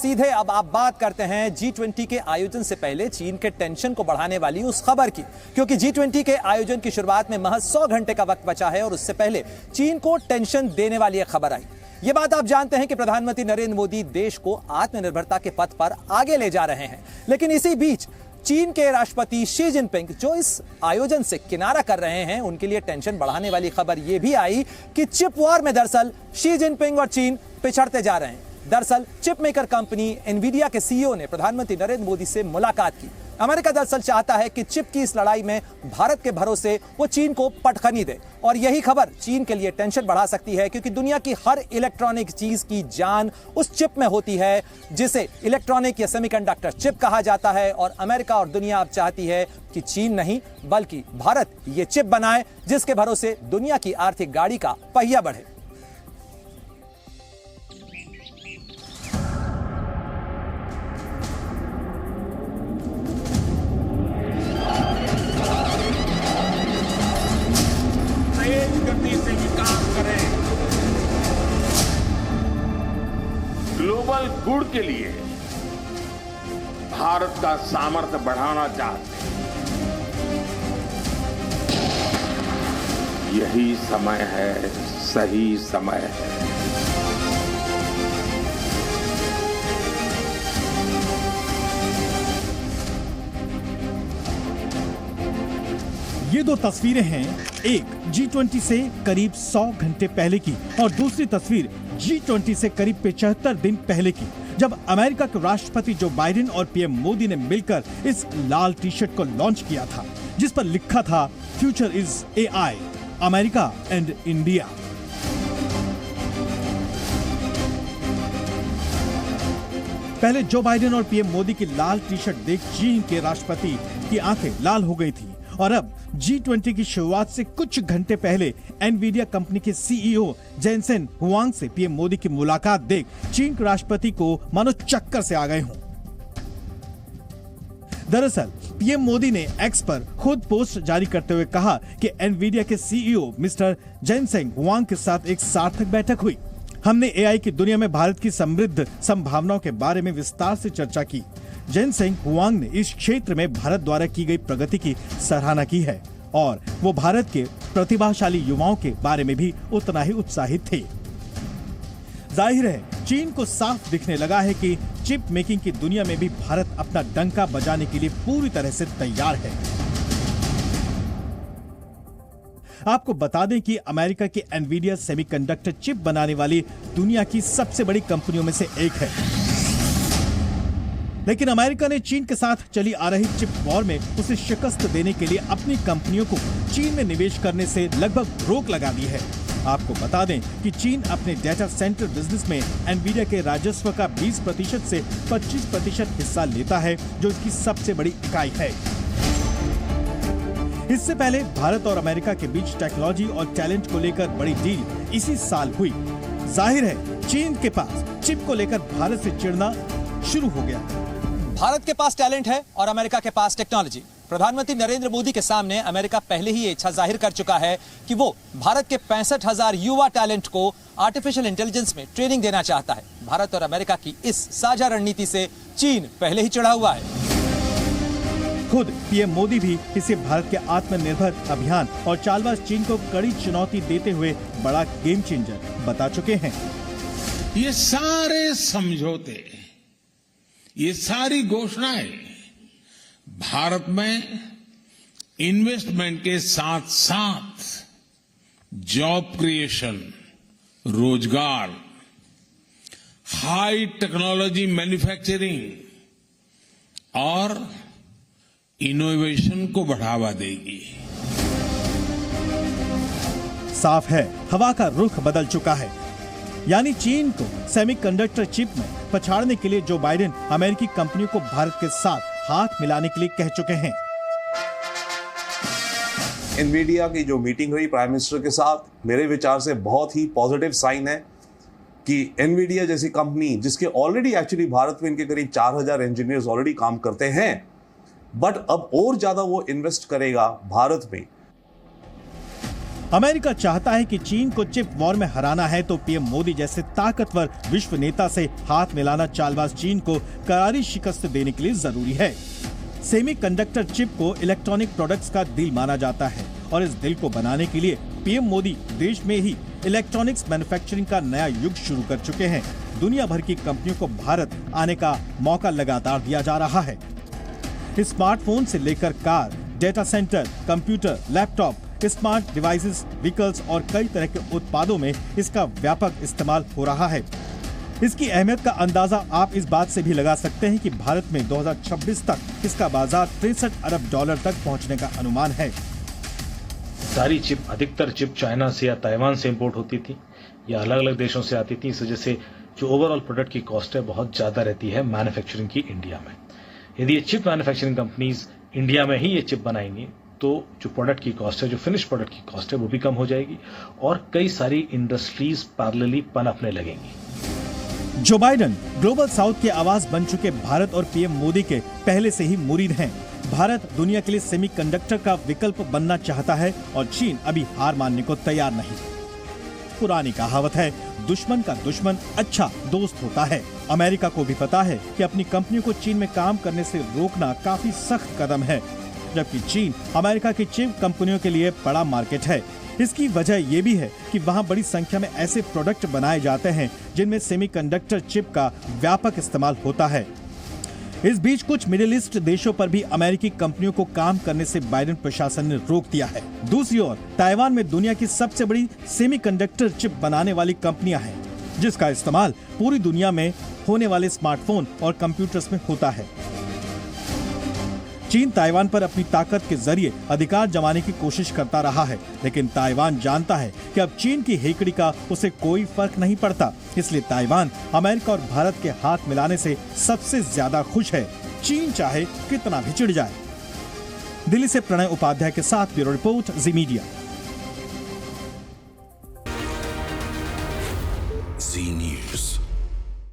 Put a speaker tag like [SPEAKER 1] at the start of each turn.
[SPEAKER 1] सीधे अब आप बात करते हैं G20 के आयोजन से पहले चीन के टेंशन को बढ़ाने वाली उस खबर की, क्योंकि G20 के आयोजन की शुरुआत में महज 100 घंटे का वक्त बचा है और उससे पहले चीन को टेंशन देने वाली एक खबर आई। ये बात आप जानते हैं कि प्रधानमंत्री नरेंद्र मोदी देश को आत्मनिर्भरता के पथ पर आगे ले जा रहे हैं, लेकिन इसी बीच चीन के राष्ट्रपति शी जिनपिंग जो इस आयोजन से किनारा कर रहे हैं, उनके लिए टेंशन बढ़ाने वाली खबर यह भी आई कि चिप वॉर में दरअसल शी जिनपिंग और चीन पिछड़ते जा रहे हैं। दरअसल चिप मेकर कंपनी एनवीडिया के सीईओ ने प्रधानमंत्री नरेंद्र मोदी से मुलाकात की। अमेरिका दरअसल चाहता है कि चिप की इस लड़ाई में भारत के भरोसे वो चीन को पटखनी दे, और यही खबर चीन के लिए टेंशन बढ़ा सकती है, क्योंकि दुनिया की हर इलेक्ट्रॉनिक चीज की जान उस चिप में होती है जिसे इलेक्ट्रॉनिक या सेमीकंडक्टर चिप कहा जाता है। और अमेरिका और दुनिया अब चाहती है कि चीन नहीं बल्कि भारत ये चिप बनाए जिसके भरोसे दुनिया की आर्थिक गाड़ी का पहिया बढ़े।
[SPEAKER 2] ग्लोबल गुड के लिए भारत का सामर्थ्य बढ़ाना चाहते हैं। यही समय है, सही समय है।
[SPEAKER 3] ये दो तस्वीरें हैं, एक G20 से करीब 100 घंटे पहले की और दूसरी तस्वीर G20 से करीब 75 दिन पहले की, जब अमेरिका के राष्ट्रपति जो बाइडेन और पीएम मोदी ने मिलकर इस लाल टी शर्ट को लॉन्च किया था, जिस पर लिखा था future is AI, America and India. पहले जो बाइडेन और पीएम मोदी की लाल टी शर्ट देख चीन के राष्ट्रपति की आंखें लाल हो गई थी, और अब G20 की शुरुआत से कुछ घंटे पहले एनवीडिया कंपनी के सीईओ जेनसेन हुआंग से पीएम मोदी की मुलाकात देख चीन के राष्ट्रपति को मानो चक्कर से आ गए हों। दरअसल पीएम मोदी ने एक्स पर खुद पोस्ट जारी करते हुए कहा कि एनवीडिया के सीईओ मिस्टर जेनसेन हुआंग के साथ एक सार्थक बैठक हुई। हमने AI की दुनिया में भारत की समृद्ध संभावनाओं के बारे में विस्तार से चर्चा की। जेनसेन हुआंग ने इस क्षेत्र में भारत द्वारा की गई प्रगति की सराहना की है और वो भारत के प्रतिभाशाली युवाओं के बारे में भी उतना ही उत्साहित थे। जाहिर है चीन को साफ दिखने लगा है कि चिप मेकिंग की दुनिया में भी भारत अपना डंका बजाने के लिए पूरी तरह से तैयार है। आपको बता दें कि अमेरिका की एनवीडिया सेमीकंडक्टर चिप बनाने वाली दुनिया की सबसे बड़ी कंपनियों में से एक है, लेकिन अमेरिका ने चीन के साथ चली आ रही चिप वॉर में उसे शिकस्त देने के लिए अपनी कंपनियों को चीन में निवेश करने से लगभग रोक लगा दी है। आपको बता दें कि चीन अपने डेटा सेंटर बिजनेस में एनवीडिया के राजस्व का 20% से 25% हिस्सा लेता है, जो इसकी सबसे बड़ी इकाई है। इससे पहले भारत और अमेरिका के बीच टेक्नोलॉजी और टैलेंट को लेकर बड़ी डील इसी साल हुई। जाहिर है चीन के पास चिप को लेकर भारत से चिढ़ना शुरू हो गया।
[SPEAKER 1] भारत के पास टैलेंट है और अमेरिका के पास टेक्नोलॉजी। प्रधानमंत्री नरेंद्र मोदी के सामने अमेरिका पहले ही इच्छा जाहिर कर चुका है कि वो भारत के 65,000 युवा टैलेंट को आर्टिफिशियल इंटेलिजेंस में ट्रेनिंग देना चाहता है। भारत और अमेरिका की इस साझा रणनीति से चीन पहले ही चिढ़ा हुआ है।
[SPEAKER 3] खुद पीएम मोदी भी इसे भारत के आत्मनिर्भर अभियान और चालबाज चीन को कड़ी चुनौती देते हुए बड़ा गेम चेंजर बता चुके हैं।
[SPEAKER 2] ये सारे समझौते, ये सारी घोषणाएं भारत में इन्वेस्टमेंट के साथ साथ जॉब क्रिएशन, रोजगार, हाई टेक्नोलॉजी मैन्युफैक्चरिंग और इनोवेशन को बढ़ावा देगी।
[SPEAKER 3] साफ है हवा का रुख बदल चुका है, यानी चीन को सेमीकंडक्टर चिप में पछाड़ने के लिए जो बाइडेन अमेरिकी कंपनियों को भारत के साथ हाथ मिलाने के लिए कह चुके हैं।
[SPEAKER 4] एनवीडिया की जो मीटिंग हुई प्राइम मिनिस्टर के साथ, मेरे विचार से बहुत ही पॉजिटिव साइन है कि एनवीडिया जैसी कंपनी, जिसके ऑलरेडी एक्चुअली भारत में इनके करीब 4,000 इंजीनियर्स ऑलरेडी काम करते हैं, बट अब और ज्यादा वो इन्वेस्ट करेगा भारत में।
[SPEAKER 3] अमेरिका चाहता है कि चीन को चिप वॉर में हराना है तो पीएम मोदी जैसे ताकतवर विश्व नेता से हाथ मिलाना चालबाज चीन को करारी शिकस्त देने के लिए जरूरी है। सेमीकंडक्टर चिप को इलेक्ट्रॉनिक प्रोडक्ट्स का दिल माना जाता है और इस दिल को बनाने के लिए पीएम मोदी देश में ही इलेक्ट्रॉनिक्स मैन्युफैक्चरिंग का नया युग शुरू कर चुके हैं। दुनिया भर की कंपनियों को भारत आने का मौका लगातार दिया जा रहा है। स्मार्टफोन से लेकर car, data centre, computer, laptop, smart devices, vehicles और कई तरह के उत्पादों में इसका व्यापक इस्तेमाल हो रहा है। इसकी अहमियत का अंदाजा आप इस बात से भी लगा सकते हैं कि भारत में 2026 तक इसका बाजार 63 अरब डॉलर तक पहुंचने का अनुमान है।
[SPEAKER 5] सारी चिप, अधिकतर चिप चाइना से या ताइवान से इंपोर्ट होती थी या अलग अलग देशों से आती थी। इस वजह से जो ओवरऑल प्रोडक्ट की कॉस्ट है बहुत ज्यादा रहती है मैन्युफैक्चरिंग की इंडिया में। यदि ये चिप मैन्युफैक्चरिंग कंपनीज इंडिया में ही ये चिप बनाएंगी तो जो प्रोडक्ट की कॉस्ट है, जो फिनिश प्रोडक्ट की कॉस्ट है, वो भी कम हो जाएगी और कई सारी इंडस्ट्रीज पैरेलली पनपने लगेंगी।
[SPEAKER 3] जो बाइडेन ग्लोबल साउथ की आवाज बन चुके भारत और पीएम मोदी के पहले से ही मुरीद हैं। भारत दुनिया के लिए सेमीकंडक्टर का विकल्प बनना चाहता है और चीन अभी हार मानने को तैयार नहीं। पुरानी कहावत है, दुश्मन का दुश्मन अच्छा दोस्त होता है। अमेरिका को भी पता है कि अपनी कंपनियों को चीन में काम करने से रोकना काफी सख्त कदम है, जबकि चीन अमेरिका की चिप कंपनियों के लिए बड़ा मार्केट है। इसकी वजह ये भी है कि वहाँ बड़ी संख्या में ऐसे प्रोडक्ट बनाए जाते हैं जिनमें सेमीकंडक्टर चिप का व्यापक इस्तेमाल होता है। इस बीच कुछ मिडिल ईस्ट देशों पर भी अमेरिकी कंपनियों को काम करने से बाइडेन प्रशासन ने रोक दिया है। दूसरी ओर ताइवान में दुनिया की सबसे बड़ी सेमीकंडक्टर चिप बनाने वाली कंपनियां हैं, जिसका इस्तेमाल पूरी दुनिया में होने वाले स्मार्टफोन और कंप्यूटर्स में होता है। चीन ताइवान पर अपनी ताकत के जरिए अधिकार जमाने की कोशिश करता रहा है, लेकिन ताइवान जानता है कि अब चीन की हेकड़ी का उसे कोई फर्क नहीं पड़ता। इसलिए ताइवान अमेरिका और भारत के हाथ मिलाने से सबसे ज्यादा खुश है, चीन चाहे कितना भी चिढ़ जाए। दिल्ली से प्रणय उपाध्याय के साथ ब्यूरो रिपोर्ट, जी मीडिया।
[SPEAKER 6] जी न्यूज़।